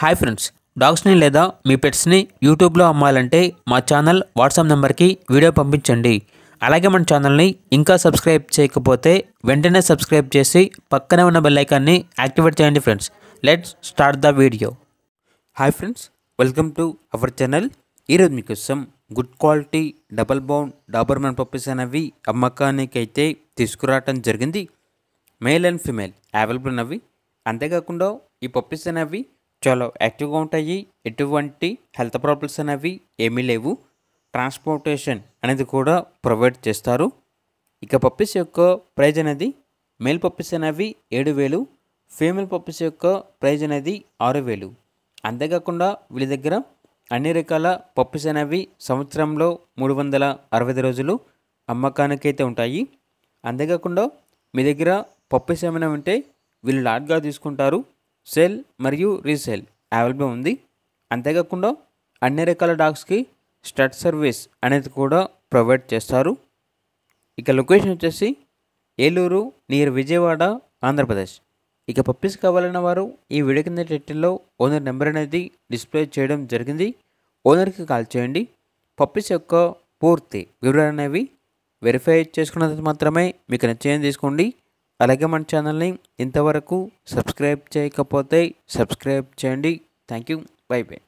Hi friends, డాగ్స్ని లేదా మీ పెట్స్ని యూట్యూబ్లో అమ్మాలంటే మా ఛానల్ వాట్సాప్ నెంబర్కి వీడియో పంపించండి. అలాగే మన ఛానల్ని ఇంకా సబ్స్క్రైబ్ చేయకపోతే వెంటనే సబ్స్క్రైబ్ చేసి పక్కనే ఉన్న బెల్ ఐకాన్ని యాక్టివేట్ చేయండి friends. Let's start the video. Hi friends, welcome to our channel. ఈరోజు మీకోసం good quality double bound Doberman puppies అనేవి అమ్మకానికి అయితే తీసుకురావటం జరిగింది. మేల్ అండ్ ఫిమేల్ అవైలబుల్ ఉన్నవి. అంతేకాకుండా ఈ పప్పీస్ అనేవి చాలా యాక్టివ్గా ఉంటాయి. ఎటువంటి హెల్త్ ప్రాబ్లమ్స్ అనేవి ఏమీ లేవు. ట్రాన్స్పోర్టేషన్ అనేది కూడా ప్రొవైడ్ చేస్తారు. ఇక పప్పీస్ యొక్క ప్రైజ్ అనేది మేల్ పప్పీస్ అనేవి 7,000, ఫీమేల్ పప్పీస్ యొక్క ప్రైజ్ అనేది 6,000. అంతేకాకుండా వీళ్ళ దగ్గర అన్ని రకాల పప్పీస్ అనేవి సంవత్సరంలో 365 రోజులు అమ్మకానికైతే ఉంటాయి. అంతేకాకుండా మీ దగ్గర పప్పీస్ ఏమైనా ఉంటే వీళ్ళు లాట్గా తీసుకుంటారు. సేల్ మరియు రీసేల్ అవైలబుల్ ఉంది. అంతేకాకుండా అన్ని రకాల డాగ్స్కి స్టడ్ సర్వీస్ అనేది కూడా ప్రొవైడ్ చేస్తారు. ఇక లొకేషన్ వచ్చేసి ఏలూరు నియర్ విజయవాడ, ఆంధ్రప్రదేశ్. ఇక పప్పీస్ కావాలన్న వారు ఈ వీడియో కింద టైటిల్లో ఓనర్ నెంబర్ అనేది డిస్ప్లే చేయడం జరిగింది. ఓనర్కి కాల్ చేయండి. పప్పీస్ యొక్క పూర్తి వివరాలు అనేవి వెరిఫై చేసుకున్నది మాత్రమే మీకు నచ్చేది తీసుకోండి. అలాగే మన ఛానల్ని ఇంతవరకు సబ్స్క్రైబ్ చేయకపోతే సబ్స్క్రైబ్ చేయండి. Thank you. By by.